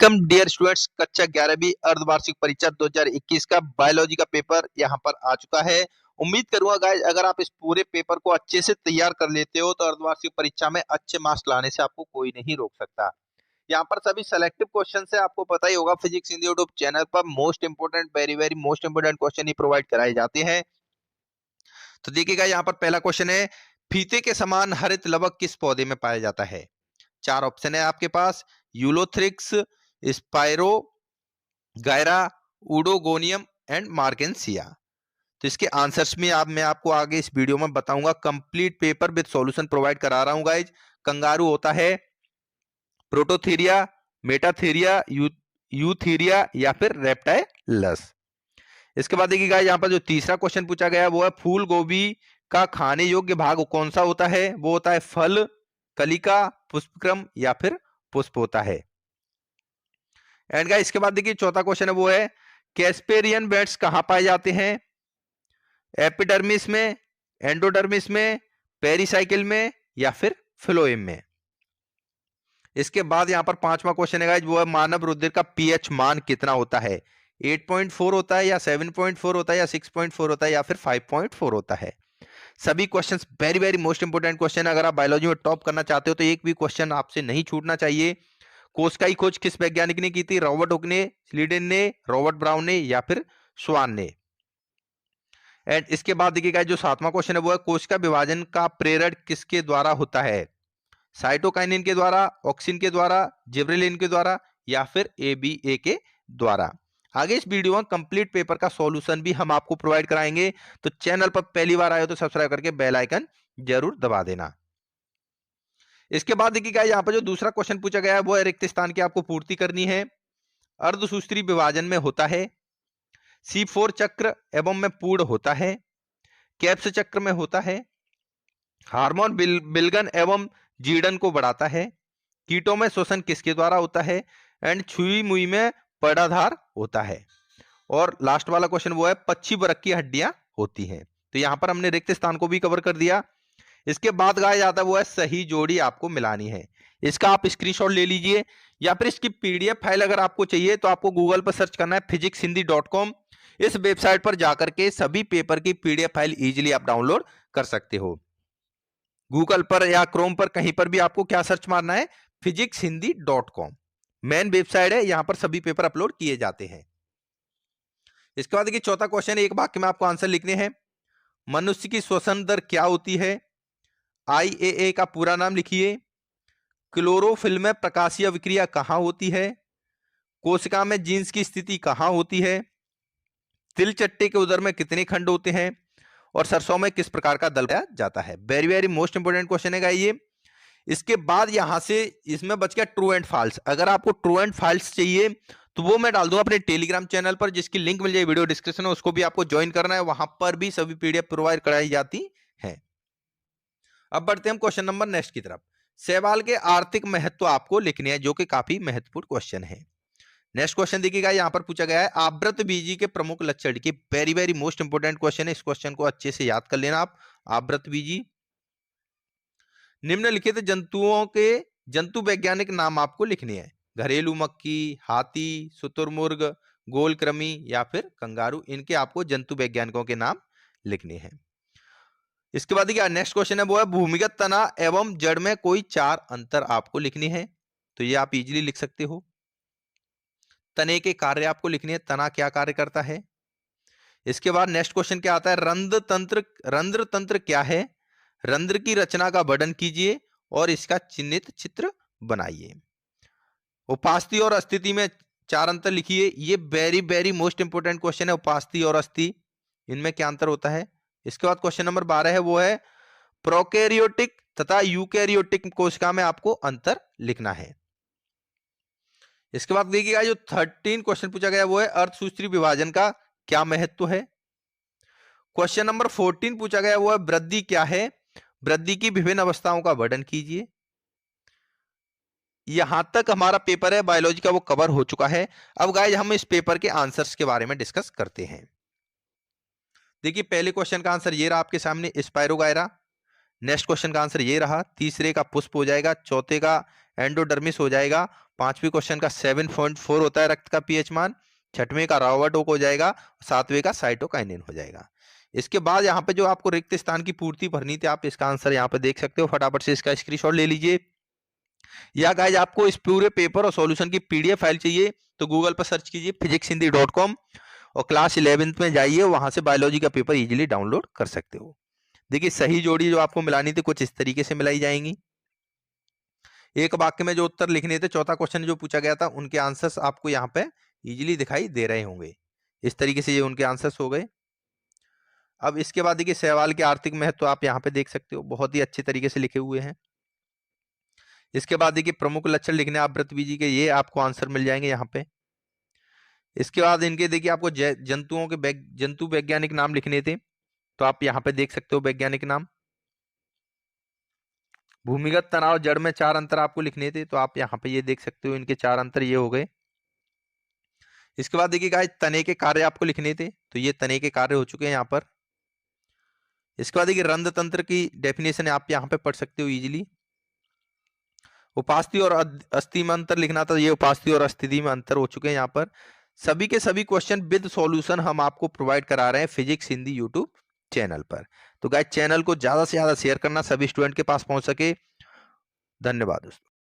Welcome dear students, कक्षा 11वीं अर्धवार्षिक परीक्षा 2021 का बायोलॉजी का पेपर यहाँ पर आ चुका है। उम्मीद करूंगा गाइस अगर आप इस पूरे पेपर को अच्छे से तैयार कर लेते हो तो अर्धवार्षिक परीक्षा में अच्छे मार्क्स लाने से आपको कोई नहीं रोक सकता। यहाँ पर सभी सेलेक्टिव क्वेश्चन से आपको पता ही होगा, फिजिक्स हिंदी यूट्यूब चैनल पर most important very most important question ही प्रोवाइड कराए जाते हैं। तो देखिएगा, यहाँ पर पहला क्वेश्चन है, फीते के समान हरित लवक किस पौधे में पाया जाता है? चार ऑप्शन है आपके पास, Ulothrix, Spirogyra, Oedogonium and Marchantia. तो इसके आंसर्स में मैं आपको आगे इस वीडियो में बताऊंगा। Complete paper with solution provide करा रहा हूं गाइज। कंगारू होता है प्रोटोथीरिया, मेटाथीरिया, यूथीरिया या फिर रेप्टाइलस। इसके बाद देखिएगा, यहाँ पर जो तीसरा क्वेश्चन पूछा गया वो है, फूल गोभी का खाने योग्य भाग कौन सा होता है? वो होता है फल, कलिका, पुष्पक्रम या फिर पुष्प होता है। एंड गाइस इसके बाद देखिए चौथा क्वेश्चन है, वो है, कैस्पेरियन बैट्स कहां पाए जाते हैं? एपिडर्मिस में, एंडोडर्मिस में, पेरिसाइकिल में या फिर फ्लोएम में। इसके बाद यहां पर पांचवा क्वेश्चन है गाइस, वो है, मानव रुधिर का पीएच मान कितना होता है? 8.4 होता है या 7.4 होता है या 6.4 होता है या फिर 5.4 होता है। सभी questions very most important question. अगर आप बायोलॉजी में टॉप करना चाहते हो तो एक भी क्वेश्चन आपसे नहीं छूटना चाहिए। कोशिका की खोज किस वैज्ञानिक ने की थी? रॉबर्ट हुक ने, स्लीडन ने, रॉबर्ट ब्राउन ने या फिर स्वान ने। एंड इसके बाद देखिएगा जो सातवां क्वेश्चन है वो है, कोशिका विभाजन का प्रेरण किसके द्वारा होता है? साइटोकाइनिन के द्वारा, ऑक्सिन के द्वारा, जिब्रेलिन के द्वारा या फिर एबीए के द्वारा। आगे इस वीडियो में कंप्लीट पेपर का सॉल्यूशन भी हम आपको प्रोवाइड कराएंगे। तो चैनल पर पहली बार आए हो तो सब्सक्राइब करके बेल आइकन जरूर दबा देना। इसके बाद देखिएगा, यहाँ पर जो दूसरा क्वेश्चन पूछा गया है वो है, रिक्त स्थान की आपको पूर्ति करनी है। अर्धसूत्री विभाजन में होता है, C4 चक्र एवं में पूर्ण होता है, कैप्स चक्र में होता है, हार्मोन बिलगन एवं जीड़न को बढ़ाता है, कीटों में श्वसन किसके द्वारा होता है, एंड छुई मुई में पर्दाधार होता है। और लास्ट वाला क्वेश्चन वो है, पक्षी वर्ग की हड्डियां होती हैं। तो यहां पर हमने रिक्त स्थान को भी कवर कर दिया। इसके बाद गाया जाता है वो है, सही जोड़ी आपको मिलानी है। इसका आप स्क्रीनशॉट ले लीजिए या फिर इसकी पीडीएफ फाइल अगर आपको चाहिए तो आपको गूगल पर सर्च करना है physicshindy.com। इस वेबसाइट पर जाकर के सभी पेपर की पीडीएफ फाइल इजीली आप डाउनलोड कर सकते हो। गूगल पर या क्रोम पर कहीं पर भी आपको क्या सर्च मारना है? physicshindy.com मेन वेबसाइट है, यहां पर सभी पेपर अपलोड किए जाते हैं। इसके बाद देखिए चौथा क्वेश्चन, एक वाक्य में आपको आंसर लिखने हैं। मनुष्य की श्वसन दर क्या होती है? IAA का पूरा नाम लिखिए। क्लोरोफिल में प्रकाशीय अभिक्रिया कहां होती है? कोशिका में जीन्स की स्थिति कहां होती है? तिल चट्टे के उदर में कितने खंड होते हैं? और सरसों में किस प्रकार का दल पाया जाता है? वेरी मोस्ट इंपोर्टेंट क्वेश्चन है ये। इसके बाद यहां से इसमें बच गया ट्रू एंड फॉल्स। अगर आपको ट्रू एंड फॉल्स चाहिए तो वो मैं डाल दूंगा अपने टेलीग्राम चैनल पर, जिसकी लिंक मिल जाए वीडियो डिस्क्रिप्शन में, उसको भी आपको ज्वाइन करना है। वहां पर भी सभी पीडीएफ प्रोवाइड कराई जाती है। अब बढ़ते हैं हम क्वेश्चन नंबर नेक्स्ट की तरफ। शैवाल के आर्थिक महत्व आपको लिखने हैं, जो कि काफी महत्वपूर्ण क्वेश्चन है। नेक्स्ट क्वेश्चन देखिएगा, यहां पर पूछा गया है, आवृत बीजी के प्रमुख लक्षण की। वेरी मोस्ट इंपोर्टेंट क्वेश्चन है, इस क्वेश्चन को अच्छे से याद कर लेना आप। आवृत बीजी, निम्नलिखित जंतुओं के जंतु वैज्ञानिक नाम आपको लिखने हैं। घरेलू मक्खी, हाथी, शुतुरमुर्ग, गोलकृमि या फिर कंगारू। इनके आपको जंतु वैज्ञानिकों के नाम लिखने हैं। इसके बाद देखिए नेक्स्ट क्वेश्चन है, वो है, भूमिगत तना एवं जड़ में कोई चार अंतर आपको लिखने हैं। तो ये आप इजीली लिख सकते हो। तने के कार्य आपको लिखने हैं, तना क्या कार्य करता है। इसके बाद नेक्स्ट क्वेश्चन क्या आता है, रंध्र तंत्र क्या है? रंध्र की रचना का वर्णन कीजिए और इसका चिन्हित चित्र बनाइए। उपास्थि और अस्थिति में चार अंतर लिखिए। ये वेरी मोस्ट इंपोर्टेंट क्वेश्चन है, उपास्थि और अस्थि, इनमें क्या अंतर होता है। इसके बाद क्वेश्चन नंबर 12 है, वो है, प्रोकैरियोटिक तथा यूकैरियोटिक कोशिका में आपको अंतर लिखना है। इसके बाद देखिएगा जो 13 क्वेश्चन पूछा गया वो है, अर्धसूत्री विभाजन का क्या महत्व है। क्वेश्चन नंबर 14 पूछा गया वो है, वृद्धि क्या है? वृद्धि की विभिन्न अवस्थाओं का वर्णन कीजिए। यहां तक हमारा पेपर है बायोलॉजी का, वो कवर हो चुका है। अब गाइस हम इस पेपर के आंसर्स के बारे में डिस्कस करते हैं। देखिए पहले क्वेश्चन का आंसर ये रहा आपके सामने, स्पाइरोगायरा। नेक्स्ट क्वेश्चन का आंसर ये रहा, तीसरे का पुष्प हो जाएगा, चौथे का एंडोडर्मिस हो जाएगा, 5वें क्वेश्चन का 7.4 होता है रक्त का पीएच मान, 6वें का रॉबर्ट ओक हो जाएगा, 7वें का साइटोकाइनिन हो जाएगा। इसके बाद यहाँ पे जो आपको रिक्त स्थान की पूर्ति भरनी थी, आप इसका आंसर यहाँ पे देख सकते हो, फटाफट से इसका स्क्रीनशॉट ले लीजिए। या गाइज आपको इस पूरे पेपर और सॉल्यूशन की पीडीएफ फाइल चाहिए तो गूगल पर सर्च कीजिए physicshindy.com और क्लास 11th में जाइए, वहां से बायोलॉजी का पेपर इजीली डाउनलोड कर सकते हो। देखिए सही जोड़ी जो आपको मिलानी थी कुछ इस तरीके से मिलाई जाएंगी। एक वाक्य में जो उत्तर लिखने थे, चौथा क्वेश्चन जो पूछा गया था, उनके आंसर्स आपको यहाँ पे इजीली दिखाई दे रहे होंगे। इस तरीके से ये उनके आंसर्स हो गए। अब इसके बाद देखिए सहवाल के आर्थिक महत्व तो आप यहाँ पे देख सकते हो, बहुत ही अच्छे तरीके से लिखे हुए हैं। इसके बाद देखिए प्रमुख लक्षण लिखने आप व्रतबीजी के, ये आपको आंसर मिल जाएंगे यहाँ पे। इसके बाद इनके देखिए आपको जंतुओं के जंतु वैज्ञानिक नाम लिखने थे, तो आप यहाँ पे देख सकते हो वैज्ञानिक नाम। भूमिगत तनाव जड़ में 4 अंतर आपको लिखने थे, तो आप यहाँ पे ये देख सकते हो, इनके 4 अंतर ये हो गए। इसके बाद देखिए गाइस तने के कार्य आपको लिखने थे, तो ये तने के कार्य हो चुके हैं यहाँ पर। इसके बाद देखिए रंध्र तंत्र की डेफिनेशन आप यहाँ पे पढ़ सकते हो इजीली। उपास्थि और अस्थि में अंतर लिखना था, ये उपास्थि और अस्थिति में अंतर हो चुके हैं यहाँ पर। सभी के सभी क्वेश्चन विद सॉल्यूशन हम आपको प्रोवाइड करा रहे हैं फिजिक्स हिंदी यूट्यूब चैनल पर। तो गाइस चैनल को ज्यादा से ज्यादा शेयर करना, सभी स्टूडेंट के पास पहुंच सके। धन्यवाद दोस्तों।